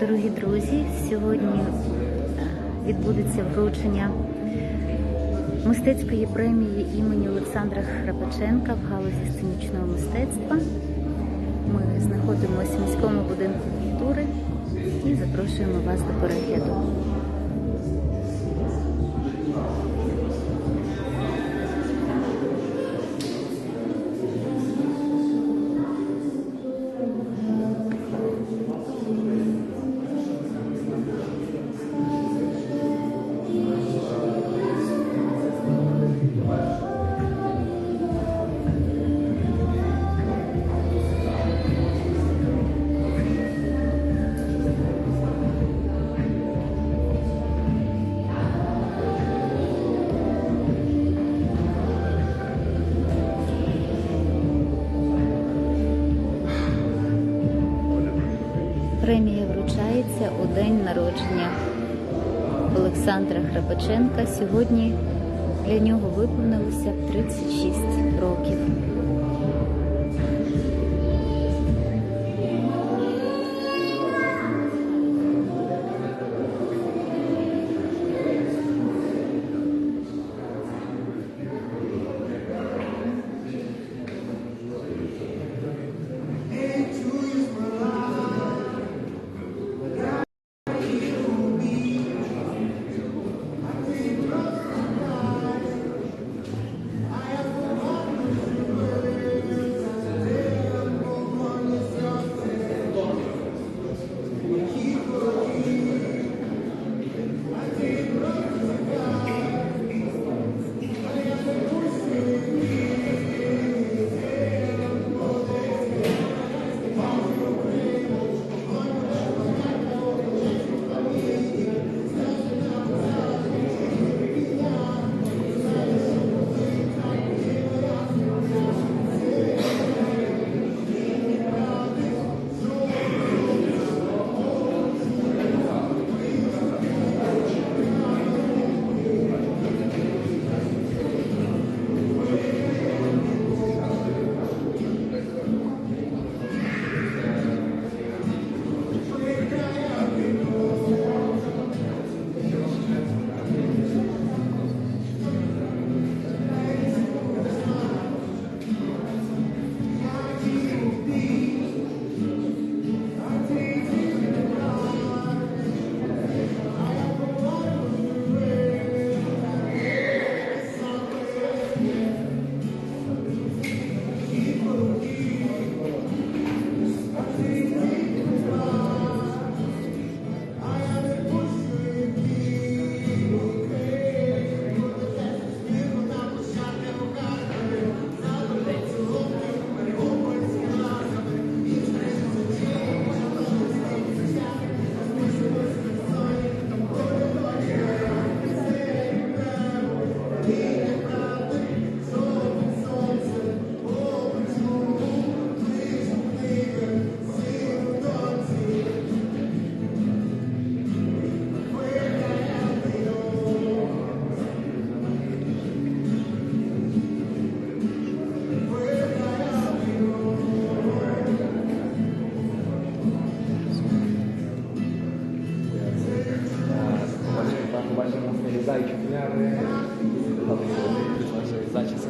Дорогі друзі, сьогодні відбудеться вручення мистецької премії імені Олександра Храпаченка в галузі сценічного мистецтва. Ми знаходимося в міському будинку культури і запрошуємо вас до перегляду. Премія вручається у день народження Олександра Храпаченка. Сьогодні для нього виповнилося 36 років.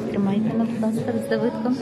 Тримайте, будь ласка, з Давидком.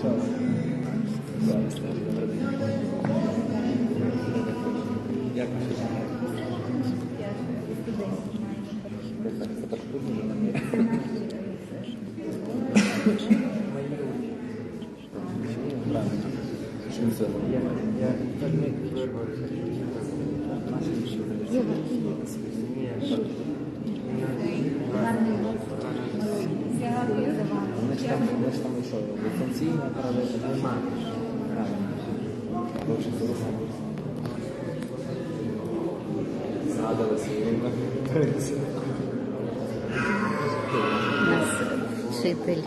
У нас вчитель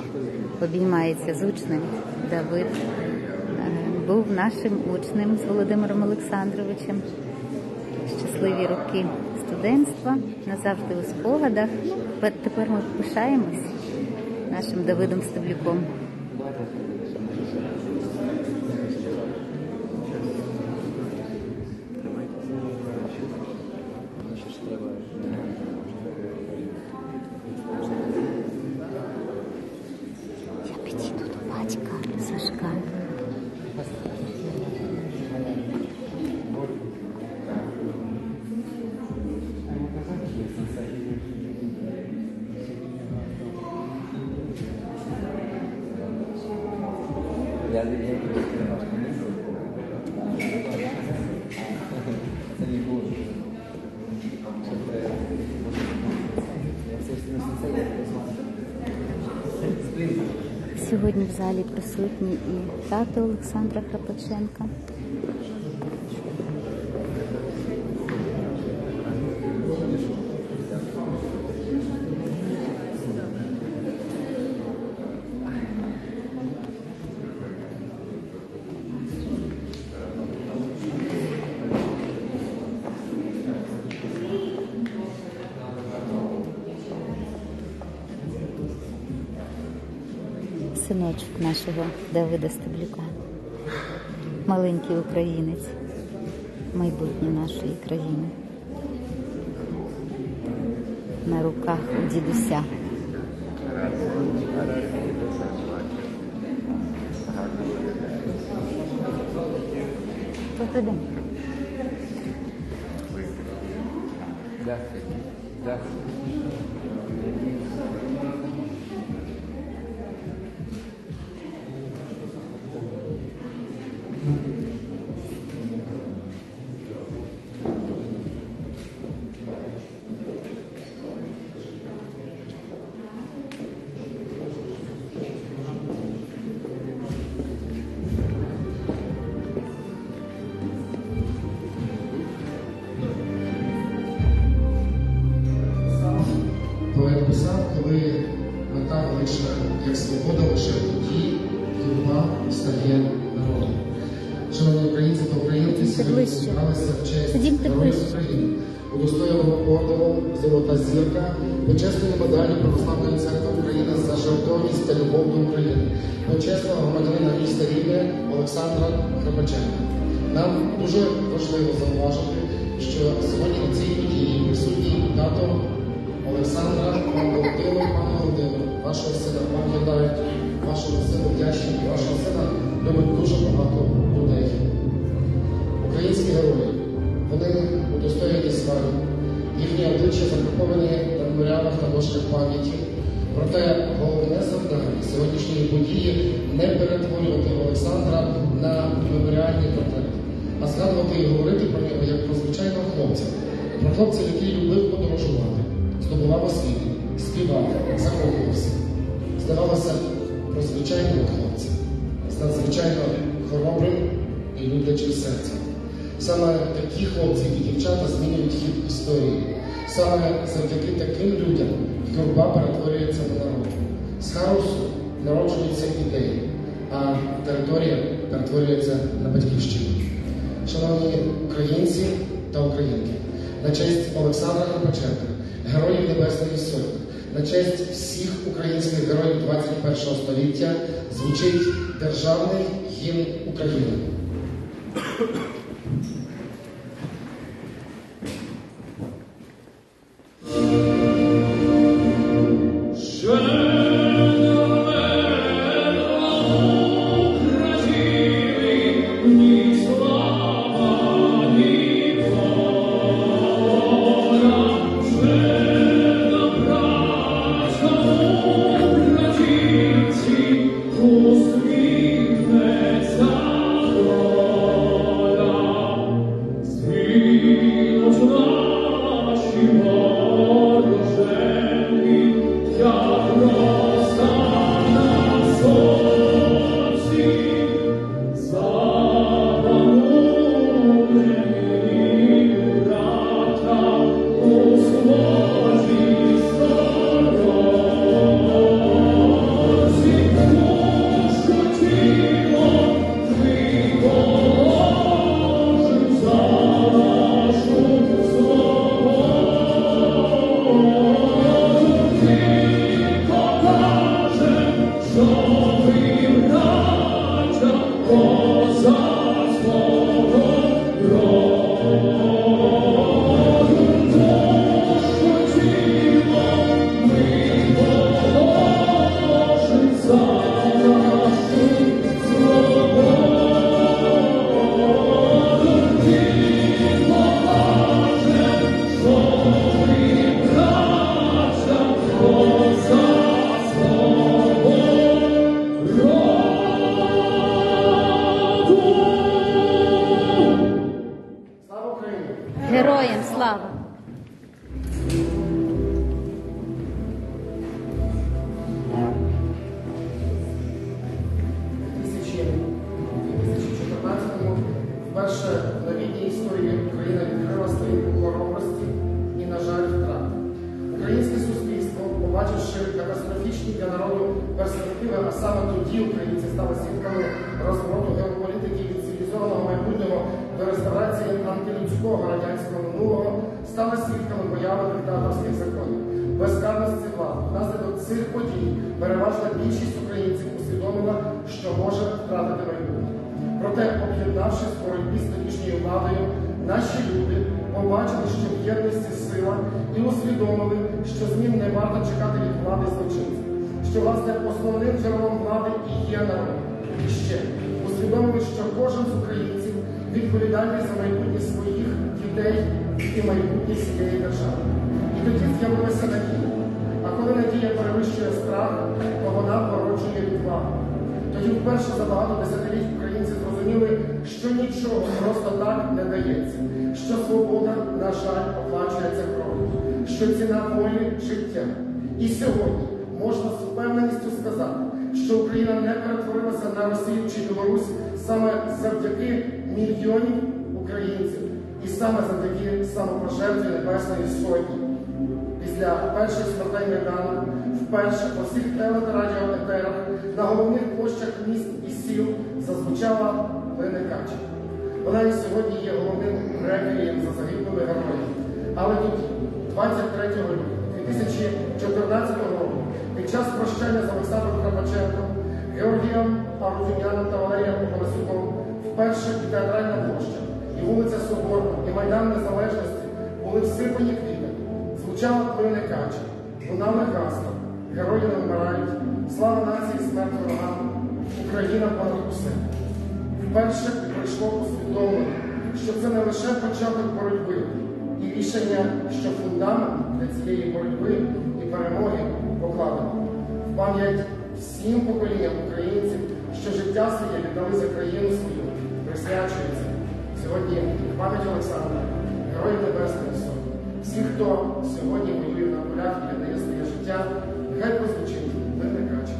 обіймається з учнем. Давид був нашим учнем з Володимиром Олександровичем. Щасливі роки студентства, назавжди у спогадах. Тепер ми пишаємось нашим Давидом Стеблюком. Це не було. Сьогодні в залі присутній і тато Олександра Храпаченка. Синочок нашого Давида Стеблюка, маленький українець, майбутнє нашої країни, на руках у дідуся. Добрий день. Дякую. Дякую. Поет писав, коли мета лише як свобода, лише тоді юрба стає народом. Шановні українці та українки, сьогодні зібралися в честь Героїв України, удостоєного ордену «Золота зірка», почесної медалі Православної церкви України за жертовність та любов до України, почесного громадянина міста Рівне Олександра Храпаченка. Нам дуже важливо зауважити, що сьогодні на цій події присутній тато Олександра, пан Володимир, пане Володимир, вашого сина пам'ятають, вашого сина вдячні, вашого сина любить дуже багато людей. Українські герої, вони удостоєні слави, їхні обличчя закарбовані на меморіалах та дошках пам'яті. Проте головне завдання сьогоднішньої події не перетворювати Олександра на меморіальний портрет, а згадувати і говорити про нього як про звичайного хлопця, про хлопця, який любив подорожувати, здобував освіту, співав, закохувався. Здавалося, про звичайного хлопця, з надзвичайно хоробрим і люблячим серцем. Саме такі хлопці і дівчата змінюють хід історії. Саме завдяки таким людям юрба перетворюється на народ. З хаосу народжуються ідеї, а територія перетворюється на батьківщину. Шановні українці та українки, на честь Олександра Храпаченка, Героїв Небесної Сотні, на честь всіх українських героїв 21 століття звучить державний гімн України. вперше в новітній історії Україна відкрила сторінку хоробрості і, на жаль, втрат. Українське суспільство, побачивши катастрофічні для народу перспективи, а саме тоді українці стали свідками розвороту геополітики від цивілізованого майбутнього до реставрації антилюдського радянського минулого, стали свідками появи диктаторських законів, безкарності влади. Внаслідок цих подій переважна більшість українців усвідомила, що може втратити майбутнє. Проте, об'єднавшись в боротьбі з тодішньою владою, наші люди побачили, що в єдності сила, і усвідомили, що змін не варто чекати від влади злочинців, що, власне, основним джерелом влади і є народ. І ще усвідомили, що кожен з українців відповідальний за майбутнє своїх дітей і майбутнє цієї держави. І тоді з'явилася надія. А коли надія перевищує страх, то вона породжує відвагу. Тоді вперше за багато десятиліть українці зрозуміли, що нічого просто так не дається, що свобода, на жаль, оплачується кров'ю, що ціна волі – життя. І сьогодні можна з впевненістю сказати, що Україна не перетворилася на Росію чи Білорусь саме завдяки мільйонів українців і саме завдяки самопожертві Небесної Сотні. Після перших смертей Майдану, вперше по всіх телерадіоетерах, на головних площах міст і сіл зазвучала Лина Кача. Вона і сьогодні є головним реквієм за загиблими героями. Але тоді, 23 лютого 2014 року, під час прощання з Олександром Храпаченком, Георгієм Парузюняном та Валерієм Панасюком, вперше і театральна площа, і вулиця Соборна, і Майдан Незалежності були всипані квітами. Звучала Лина Кача, лунали гасла, герої не вмирають, слава нації, смерть ворогам, Україна понад усе. Вперше прийшло усвідомлення, що це не лише початок боротьби і рішення, що фундамент для цієї боротьби і перемоги покладено. В пам'ять всім поколінням українців, що життя своє віддали за країну свою, присвячується сьогодні пам'ять Олександра, Героїв Небесної Сотні. Всі, хто сьогодні воює на полях і віддає своє життя, хай прозвучить Лина Кача.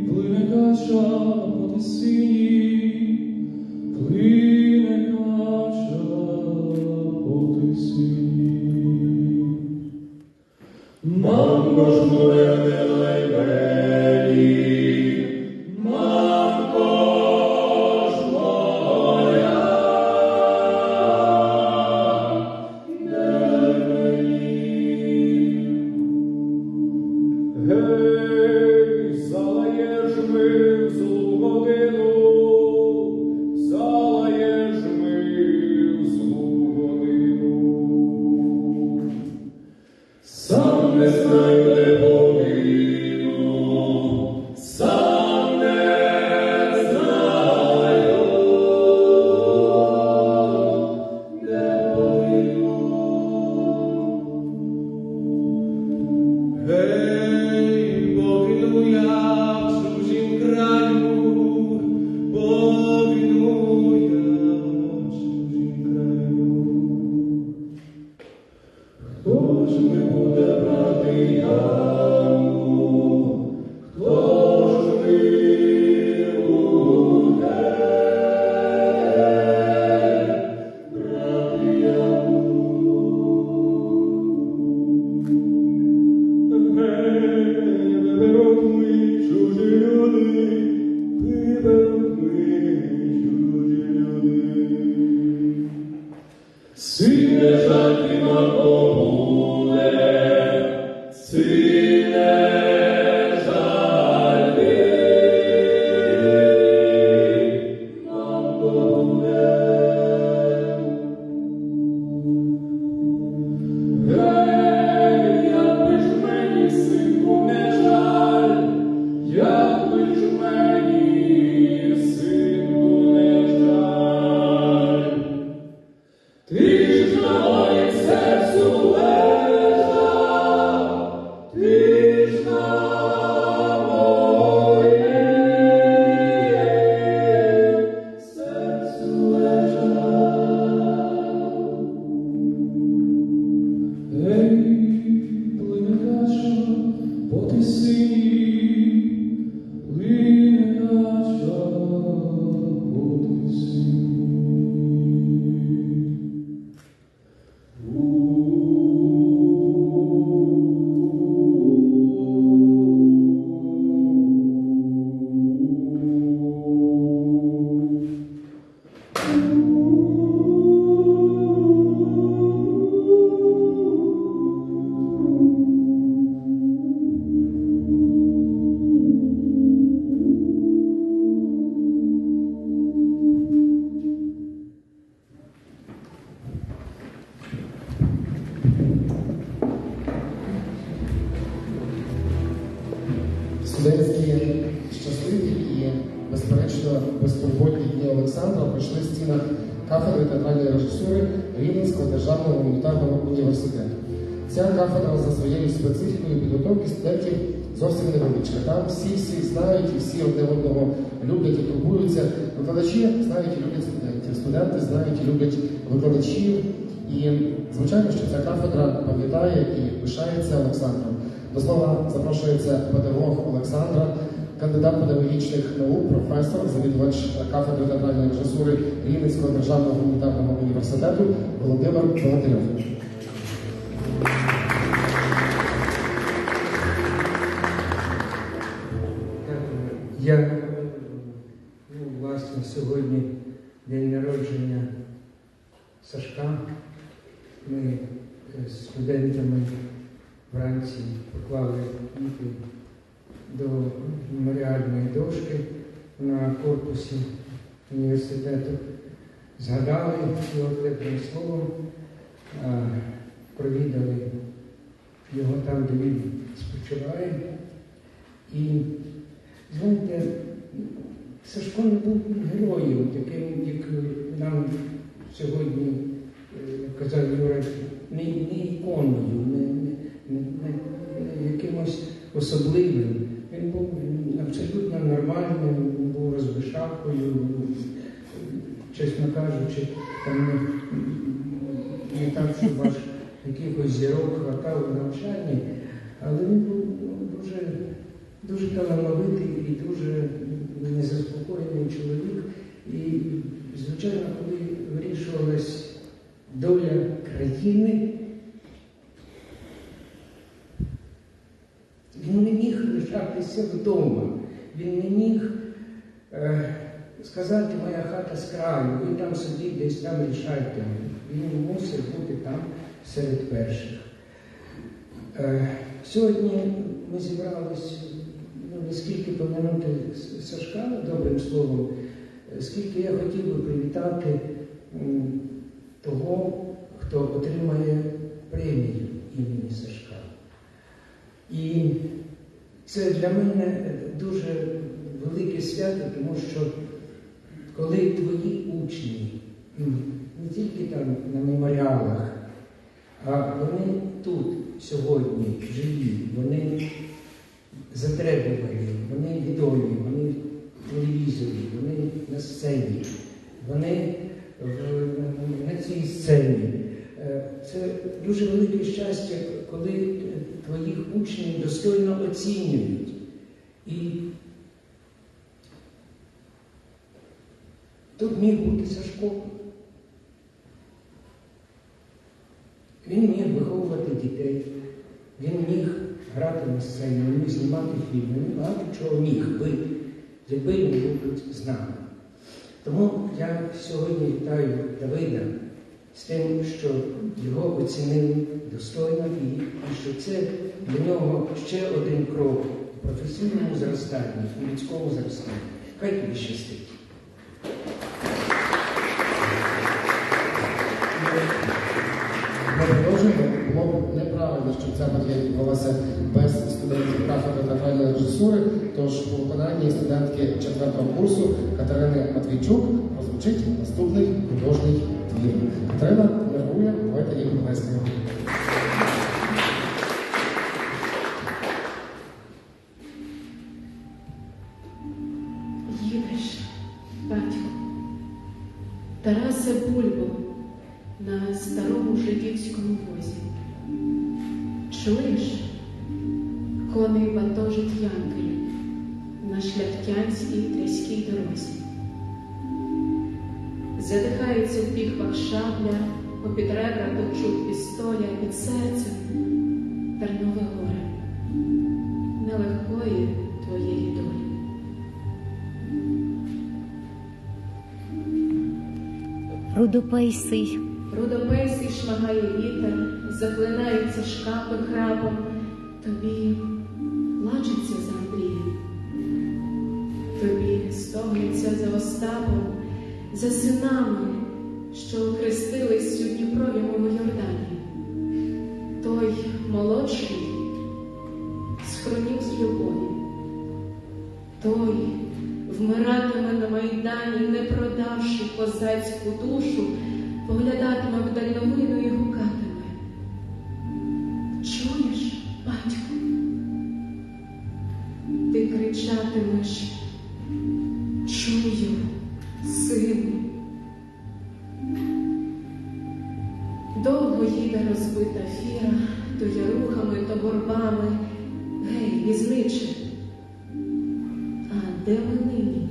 Плине кача по тисині безтурботні дні Олександра пройшли в стінах кафедри театральної режисури Рівненського державного гуманітарного університету. Ця кафедра за своєю специфікою підготовки студентів зовсім невеличка. Там всі знають і всі одне одного люблять і турбуються. Викладачі знають і люблять студентів, студенти знають і люблять викладачів. І, звичайно, що ця кафедра пам'ятає і пишається Олександром. До слова запрошується педагог Олександра, кандидат педагогічних наук, професор, завідувач кафедри театральної режисури Рівненського державного гуманітарного університету Володимир Богатирьов. Я, власне, сьогодні день народження Сашка. Ми з студентами вранці поклали квіти до меморіальної дошки на корпусі університету. Згадали його теплим словом, провідали його там, де він спочиває. І, знаєте, Сашко не був героєм, таким, як нам сьогодні казав Юра, не іконою, не якимось особливим. Він був абсолютно нормальним, він був розбишакою, чесно кажучи, там не так, щоб аж якихось зірок хватало в навчанні, але він був дуже талановитий і дуже незаспокоєний чоловік. І, звичайно, коли вирішувалась доля країни, він не міг лишатися вдома. Він не міг сказати, моя хата з краю, ви там собі десь там рішайте. Він мусив бути там серед перших. Сьогодні ми зібралися не скільки помянути Сашка добрим словом, скільки я хотів би привітати того, хто отримає премію імені Сашка. І це для мене дуже велике свято, тому що коли твої учні, не тільки там на меморіалах, а вони тут сьогодні живі, вони затребувані, вони відомі, вони в телевізорі, вони на сцені, вони на цій сцені. Це дуже велике щастя, коли твоїх учнів достойно оцінюють. І тут міг бути Сашко. Він міг виховувати дітей, він міг грати на сцені, він міг знімати фільми, він багато чого міг би, якби він був тут з нами. Тому я сьогодні вітаю Давида з тим, що його оцінили достойно і що це для нього ще один крок у професійному зростанні, у людському зростанні. Хай тобі щастить. Ми продовжуємо. Було б неправильно, щоб ця подія відбулася без студентів кафедри театральної режисури, тож у виконанні студентки 4-го курсу Катерини Матвійчук прозвучить наступний художній твір. Катерина нервує, давайте її поплескаємо. Їдеш, батько, Тарасе Бульбо, на старому жидівському возі. Чуєш, коней вантажить янки на шляхтянській тряській дорозі. Задихається в піхвах шабля, попід ребра точуть пістоля, під серцем тернове горе, нелегкої твоєї долі. Рудопейсий. Рудопейсий шмагає вітер, заклинається шкапи храпом, тобі плачеться за Андрієм, тобі стогнеться за Остапом, за синами, що охрестились у Дніпровому Йордані. Той молодший схоронів з любові, той вмиратиме на Майдані, не продавши козацьку душу, поглядатиме в дальновину і гукатиме: чуєш, батьку? Ти кричатимеш: чую, сину. Довго їде розбита фіра, то ярухами, то борбами. Гей, візниче, а де ми нині?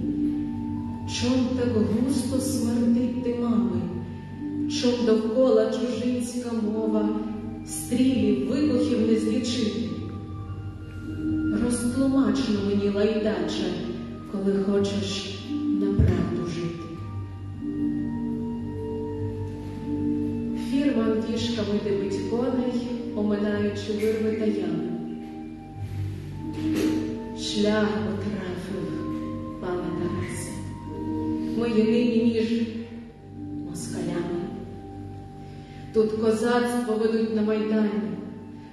Чом так густо смердить димами? Чом довкола чужинська мова, стрілів, вибухів не злічити? Розтлумачно мені, лайдаче, коли хочеш на правду жити. Фірман діжками дибить коней, оминаючи вирви та ями. Шлях потрафив, пане Тарасе, ми є нині між москалями. Тут козацтво ведуть на Майдані,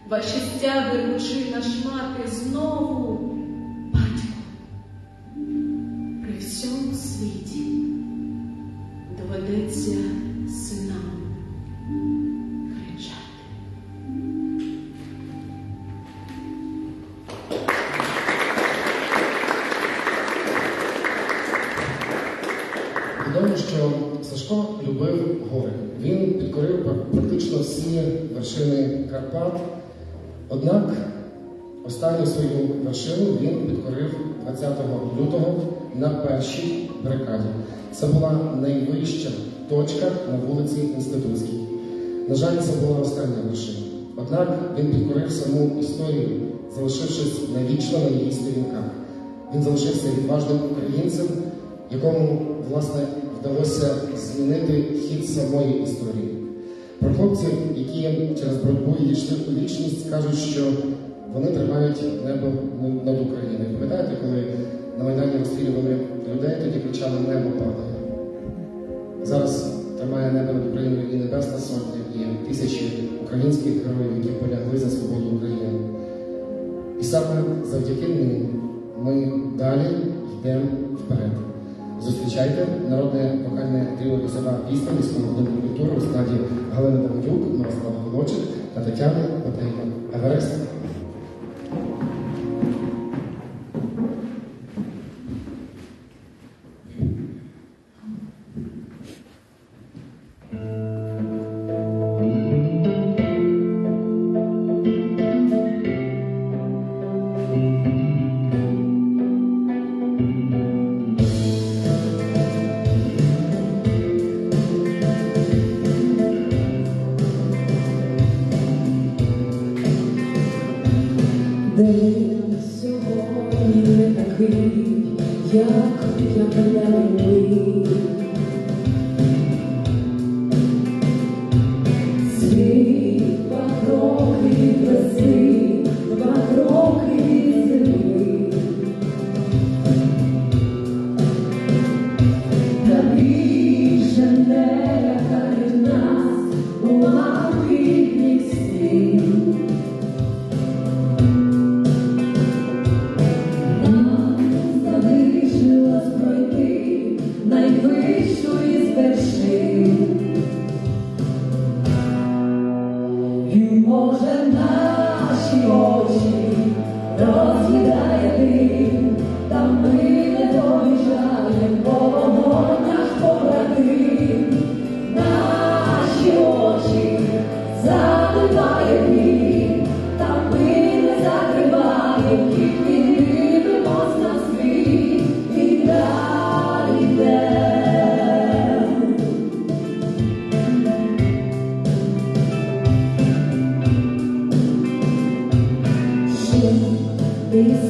ваші стяги ручи на шмати знову, батько, при всьому світі доведеться синам кричати. Відомо, що Сашко любив гори. Він підкорив практично всі вершини Карпат. Однак останню свою вершину він підкорив 20 лютого на першій барикаді. Це була найвища точка на вулиці Інститутській. На жаль, це була остання вершина. Однак він підкорив саму історію, залишившись навічно на її сторінках. Він залишився відважним українцем, якому, власне, вдалося змінити хід самої історії. Про хлопців, які через боротьбу йшли у вічність, кажуть, що вони тримають небо над Україною. Пам'ятаєте, коли на Майдані розстрілювали людей, тоді кричали «Небо падає». Зараз тримає небо над Україною і Небесна Сотня, і тисячі українських героїв, які полягли за свободу України. І саме завдяки ним ми далі йдемо вперед. Зустрічайте народне вокальне тріо «Лісова пісня» міського будинку культури у складі Галини Давидюк, Мирослава Голочик та Тетяни Батейко. Еверест. День сьогодні не такий, як уявляли. Світ 2 кроки від весни, 2 кроки від зими. Та більше не лякають нас у лагідних снів. Найвищу із вершин. І може наші очі роз'їдає дим, та ми не доїжджаємо, бо вогонь наш побратим. Наші очі заливає дим, та ми не закриваємо їх, і дивимось на світ і далі йдемо. Шум із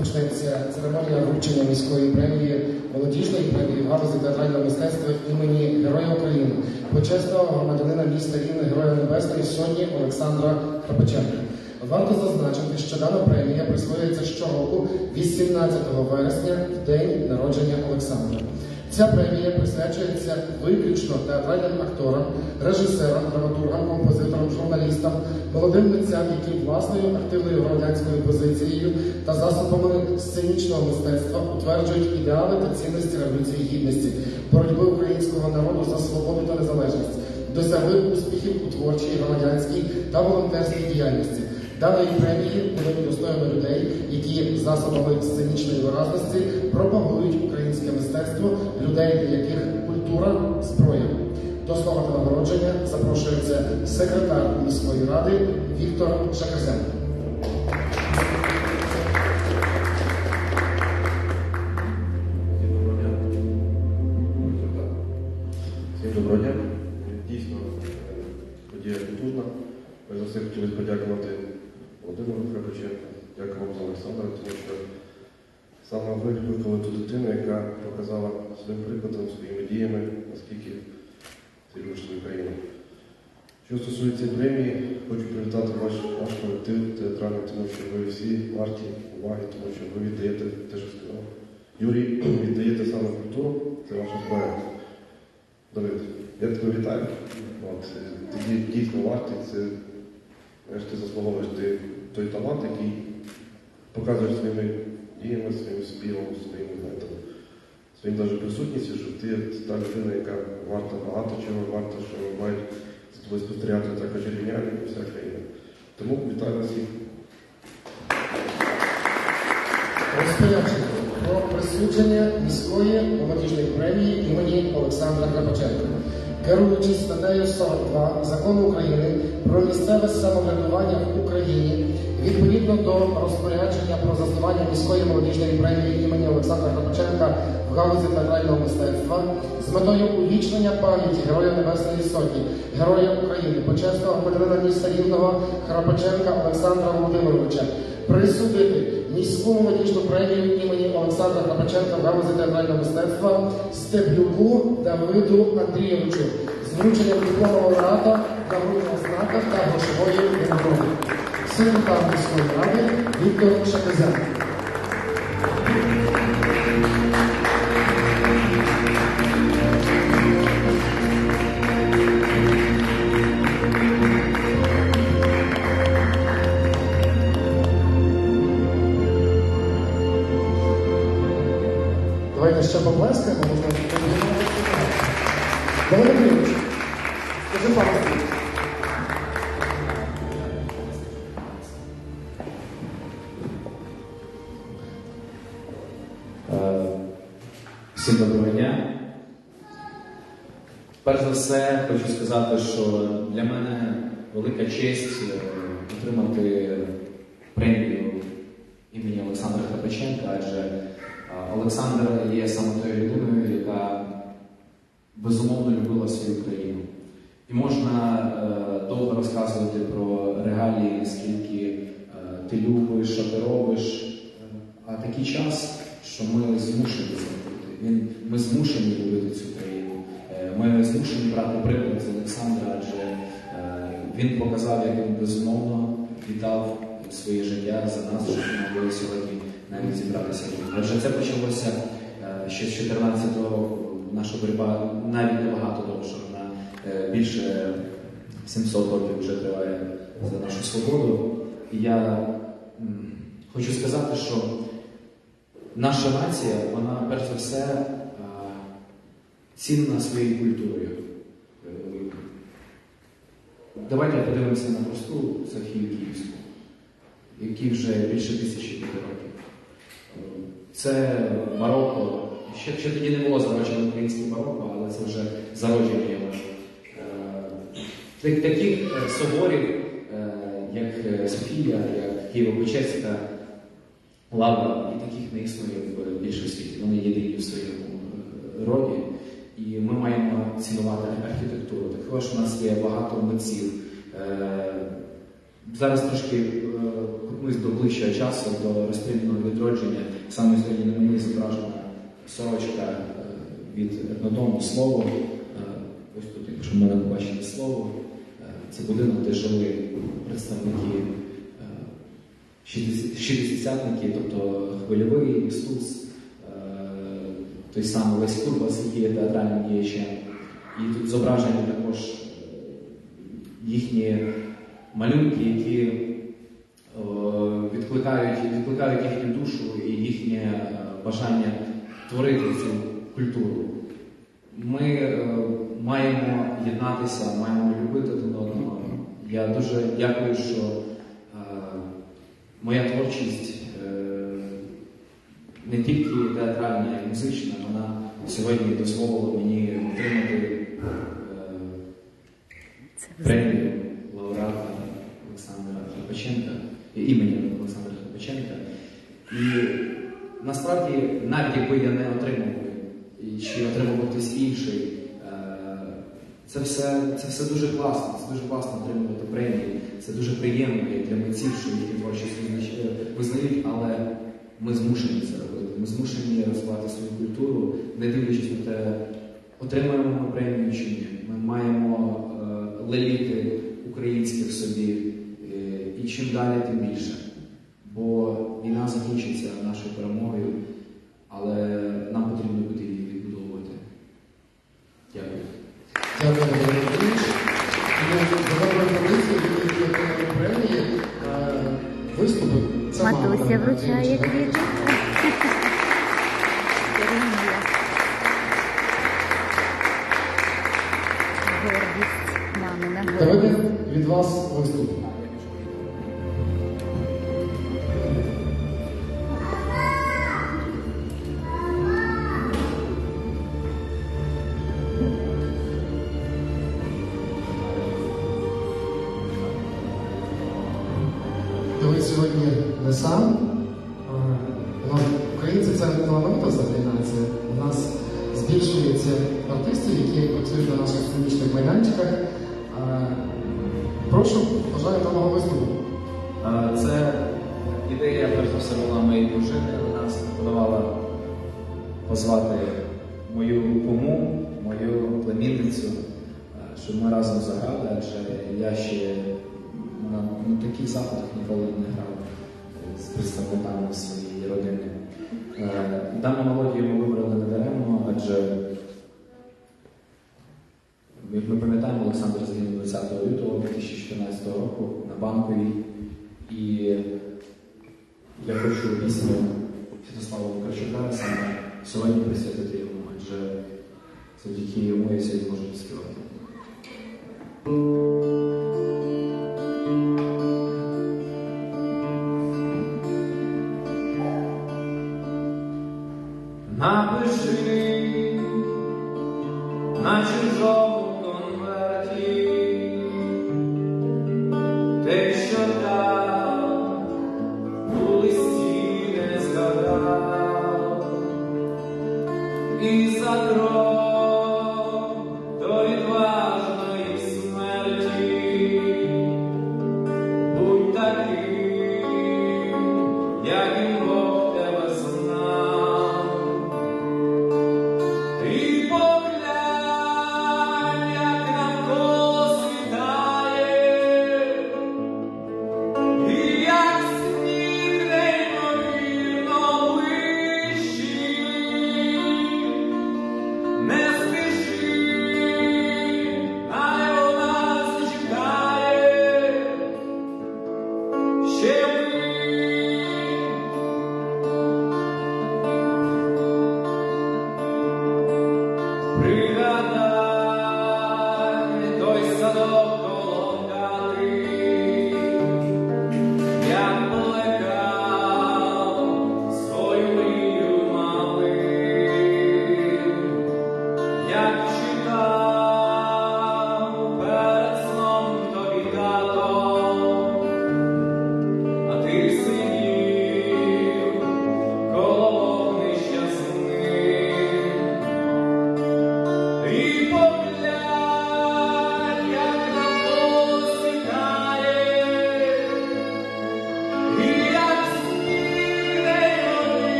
розпочнеться церемонія вручення міської премії, молодіжної премії в галузі театрального мистецтва імені Героя України, почесного громадянина міста Рівне, Героя Небесної Сотні Олександра Храпаченка. Варто зазначити, що дана премія присвоюється щороку 18 вересня, в день народження Олександра. Ця премія присвячується виключно театральним акторам, режисерам, драматургам, композиторам, журналістам, молодим митцям, які власною активною громадянською позицією та засобами сценічного мистецтва утверджують ідеали та цінності Революції Гідності, боротьби українського народу за свободу та незалежність, досягли успіхів у творчій, громадянській та волонтерській діяльності. Даної премії будуть удостоєні людей, які засобами сценічної виразності пропагують українське мистецтво, людей, для яких культура – зброя. До слова та нагородження запрошується секретар міської ради Віктор Шакарзенко. Всім доброго дня. Дійсно, подія потужна. Ми за все хотіли подякувати Володимиру Храпаченку, дякую вам за Олександра, тому що саме ви викликали ту дитину, яка показала своїм прикладом, своїми діями, наскільки це любить свою країну. Що стосується премії, хочу привітати ваш колектив театральний, тому що ви всі варті уваги, тому що ви віддаєте те, що сказав. Юрій, віддаєте саме культуру, це ваша зброя. Давид, я тебе вітаю. Ти дійсно вартий, це ти заслуговуєш той талант, який показуєш своїми діями, своїм співом, своїм навіть присутністю, що ти та людина, яка варта багато чого, варта, що мають з тобою спостерігати також рівняні і вся країна. Тому вітаю вас всіх. Розпорядження про присудження міської молодіжної премії імені Олександра Храпаченка. Керуючись статтею 42 Закону України про місцеве самоврядування в Україні, відповідно до розпорядження про заснування міської молодіжної премії імені Олександра Храпаченка в галузі театрального мистецтва з метою увічнення пам'яті Героя Небесної Сотні, Героя України, почесного громадянина міста Рівного Храпаченка Олександра Володимировича, присудити міську молодіжну премію імені Олександра Храпаченка в галузі театрального мистецтва Стеблюку Давиду Андрійовичу з врученням диплому лауреата, нагрудного знака та грошової винагороди. Секретар міської ради Віктор Шакарзенко. Давайте ще поплескаємо, можна подивитися. Давид Андрійович, скажи пару слів. Всім доброго дня. Перш за все, хочу сказати, що для мене велика честь отримати премію імені Олександра Храпаченка, адже Олександр є саме тою людиною, яка безумовно любила свою країну. І можна довго розказувати про регалії, скільки ти любиш, що ти робиш, а такий час, що ми змушені це робити. Ми змушені любити цю країну. Ми змушені брати приклад з Олександра, адже він показав, як він безумовно віддав своє життя за нас, щоб ми могли сьогодні навіть зібратися. Адже це почалося ще з 14-го, наша боротьба навіть набагато довше, вона більше 700 років вже триває за нашу свободу. І я хочу сказати, що наша нація, вона перш за все цінна своєю культурою. Давайте подивимося на просту Софію Київську, якій вже більше 1000 років. Це бароко. Ще тоді не було зароджено українське бароко, але це вже зародження його. Таких соборів, як Софія, як Києво-Печерська лавра, і таких не існує в більшості світі. Вони єдині в своєму роді. І ми маємо цінувати архітектуру. Також у нас є багато митців, Зараз трошки крутнусь до ближчого часу, до розстрільного відродження. Саме сьогодні на мені зображена сорочка від етнодому «Слово». Ось тут, якщо ми бачите «Слово», це будинок, де жили представники шістдесятники, тобто Хвильовий, Ісус, той самий Лесь Курбас, який є театральним діячем. І тут зображені також їхні малюнки, які відкликають їхню душу і їхнє бажання творити цю культуру. Ми маємо єднатися, маємо любити один одного. Я дуже дякую, що моя творчість не тільки театральна, а й музична, вона сьогодні дозволила мені отримати премію лауреата Олександра Храпаченка, імені Олександра Храпаченка. І насправді, навіть якби я не отримав, чи отримав хтось інший, це все дуже класно, це дуже класно отримувати премії, це дуже приємно для митців, що їхні творчість визнають, але ми змушені це робити, ми змушені розвивати свою культуру, не дивлячись на те, отримаємо ми премію чи ні. Ми маємо леліти українське в собі, і чим далі, тим більше. Бо війна закінчиться нашою перемогою, але нам потрібно буде її відбудовувати. Дякую. Дякую, Володимир Андрійович. До доброї традиції від отримання премії виступи. Матуся вручає квіти. Гордість мамина, Давайте гордість. від вас виступ. Ви сьогодні не сам. Українці це талановита взагалі нація. У нас збільшується артистів, які працюють на наших сценічних майданчиках. Прошу, бажаю даного виступу. Це ідея, перш за все, була моєї дружини. Вона нас подавала позвати мою куму, мою племінницю, щоб ми разом заграли, адже я ще на таких заходах ніколи не грав з представниками своєї родини. Дану мелодію ми вибрали недаремно, адже, як ми пам'ятаємо, Олександр загинув 20 лютого 2014 року на Банковій. І я хочу пісню Святослава Вакарчука саме сьогодні присвятити йому, адже завдяки йому я сьогодні можу співати. Напиши на чужому конверті те, що дав, у листі не згадав, і за крок до відважної смерті будь таким, яким Бог тебе знав. І поглянь, як навколо світає, і як сніг неймовірно блищить,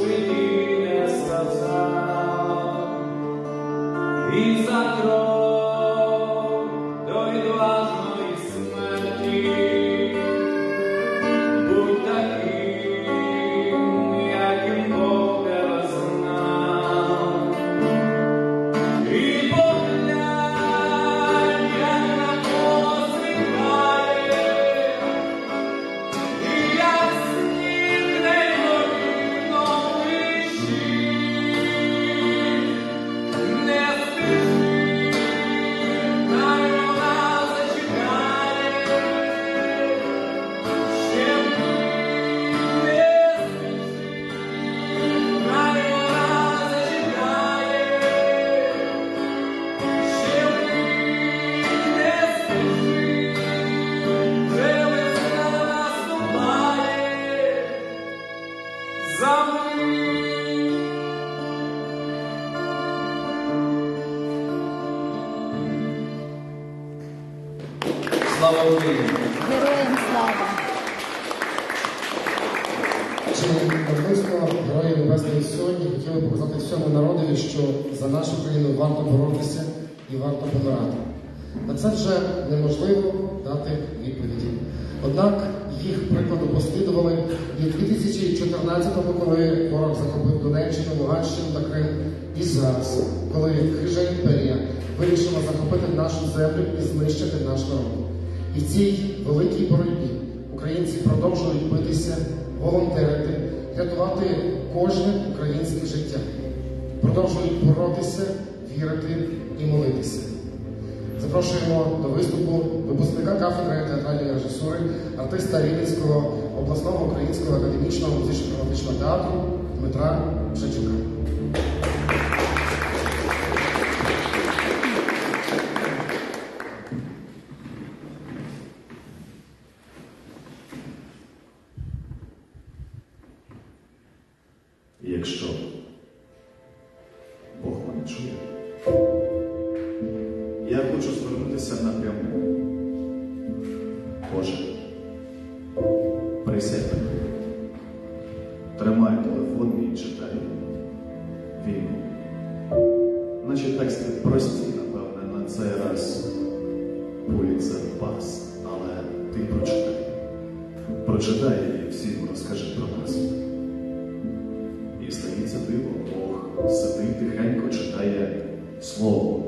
житті не сказав, і за крок до відважної смерті будь таким, яким Бог тебе знав. І поглянь, як на посвітає, і як сніг неймовірно блищить. Не спіши, хай вона зачекає, ще мить не спіши, хай вона зачекає, ще мить не спіши, вже весна наступає за мить. Слава Україні! Героям слава! Чи навмисно Герої Небесної Сотні хотіли показати всьому народові, що за нашу країну варто боротися і варто помирати. На це вже неможливо дати відповіді. Однак їх прикладу послідували і в 2014-му, коли ворог захопив Донеччину, Луганщину та Крим, і зараз, коли хижа імперія вирішила захопити нашу землю і знищити наш народ. І в цій великій боротьбі українці продовжують битися, волонтерити, рятувати кожне українське життя. Продовжують боротися, вірити і молитися. Запрошуємо до виступу випускника кафедри театральної режисури, артиста Рівненського обласного українського академічного музично-драматичного театру Дмитра Шевчука. Якщо Бог мене чує, я хочу звернутися напряму. Боже, присядь, тримай телефон і читай війну. Наче тексти прості, напевне, на цей раз Пулітцер пас, але ти прочитай. Прочитай і всім розкажи про нас. І стається диво, Бог сидить тихенько, читає слово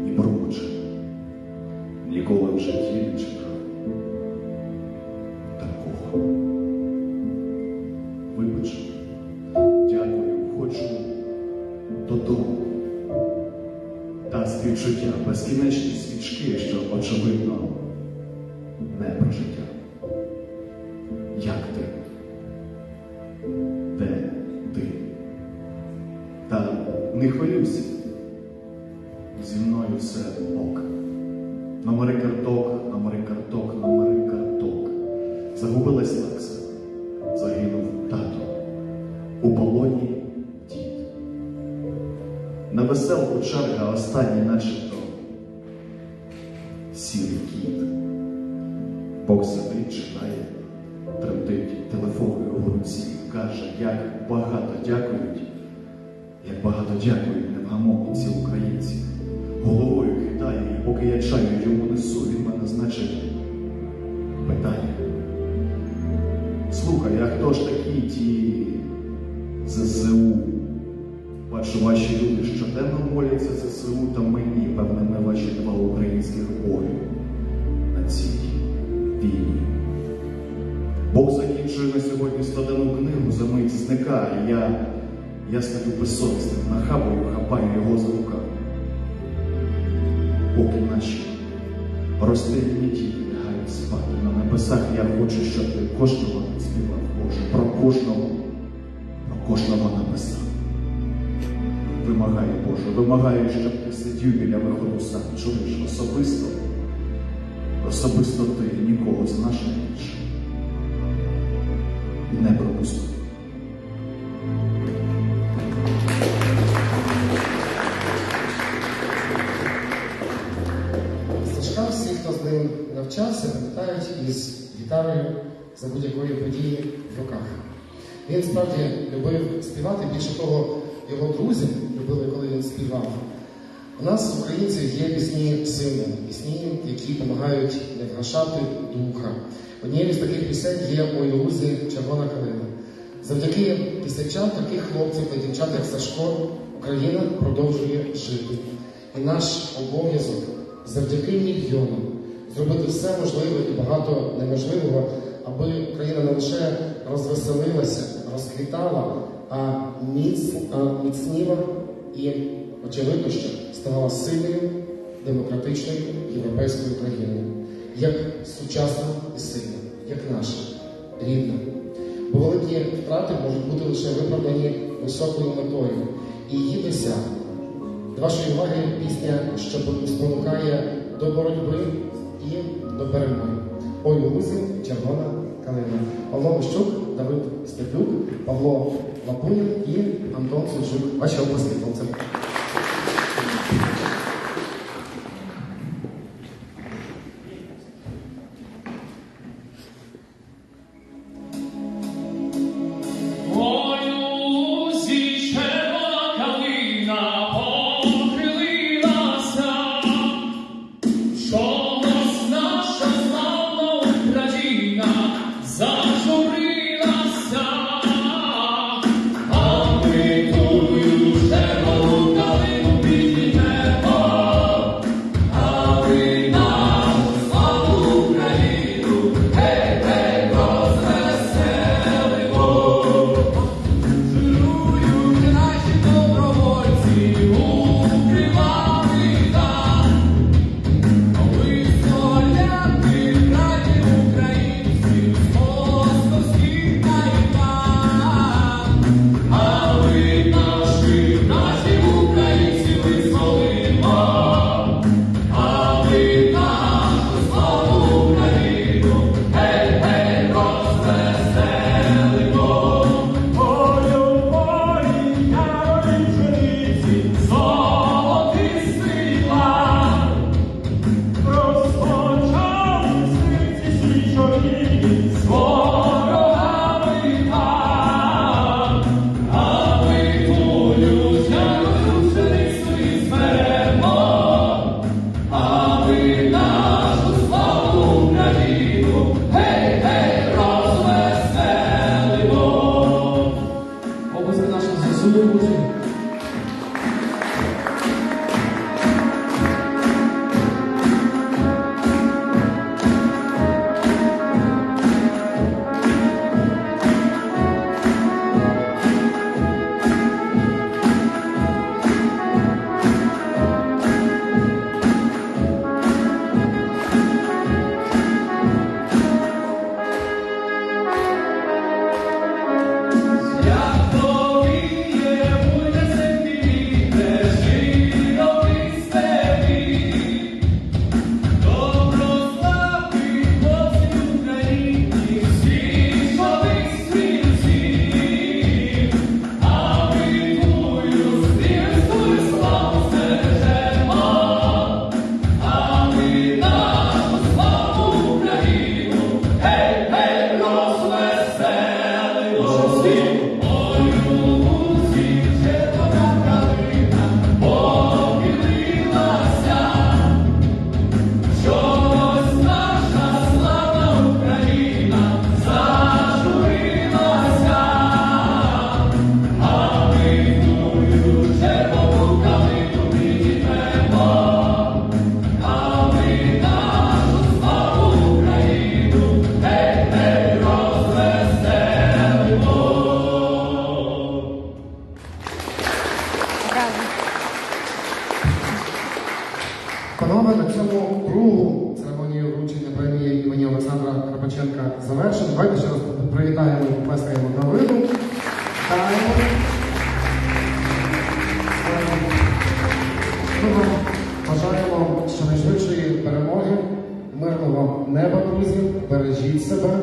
і бурмоче. Ніколи в житті не читав такого. Вибач, дякую, хочу додому. Та співчуття, безкінечні свічки, що, очевидно, не про життя. Як ти? Де ти? Та не хвилюйся. Зі мною все ок. Номери карток, номери карток, номери карток. Загубилась Лекса. Загинув тато. У полоні дід. На веселку черга останній начебто сірий кіт. Бог сидить, читає, тремтить телефоною в руці. Каже, як багато дякують невгамовні ці українці. Головою хитає, і поки я чаю йому несу, він мене, значить, питає. Слухай, а хто ж такі ті ЗСУ? Бачу, ваші люди щоденно моляться ЗСУ, та мені, певне, не ваші два українських бою на цій війні. Бог закінчує на сьогодні 101 книгу, за мить зникає. Я стаю безсовісним, нахабою хапаю його за рукав. Поки наші розстріляні діти лягають спати на небесах, я хочу, щоб ти кожного співав, Боже, про кожного написав. Вимагаю, Боже, вимагаю, щоб ти сидів біля виходу сам, чуєш, особисто ти нікого з наших більше не пропустив. Сташка всі, хто з ним навчався, пам'ятають із гітарою за будь-якої події в руках. Він справді любив співати, більше того, його друзі любили, коли він співав. У нас, українців, є пісні сильні, пісні, які допомагають не вгашати духа. Однією з таких пісень є «Ой у лузі червона калина». Завдяки пісенчам таких хлопців та дівчат, як Сашко, Україна продовжує жити. І наш обов'язок завдяки мільйонам зробити все можливе і багато неможливого, аби Україна не лише розвеселилася, розквітала, а міцніла і, очевидно, що ставала сильною, демократичною європейською країною, як сучасна і сильна, як наша, рідна. Бо великі втрати можуть бути лише виправдані високою метою і її досягнення. До вашої уваги пісня, що спонукає до боротьби і до перемоги. «Ой у лузі червона калина». Павло Мищук, Давид Степлюк, Павло Лапунін і Антон Сучук. Ваші області концерти. Панове, на цьому кругу церемонії вручення премії імені Олександра Храпаченка завершено. Давайте ще раз привітаємо і поплескаємо Давиду. Вітаємо. Ми вам бажаємо щонайшвидшої перемоги, мирного неба, друзі, бережіть себе.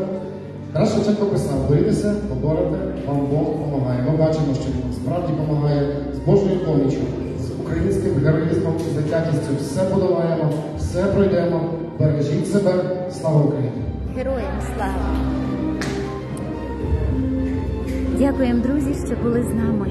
Тарас Шевченко писав: борітеся, поборете, вам Бог допомагає. Ми бачимо, що він справді допомагає з Божою поміччю, з українським героїзмом і затятістю. Все подолаємо, все пройдемо. Бережіть себе. Слава Україні! Героям слава! Дякуємо, друзі, що були з нами.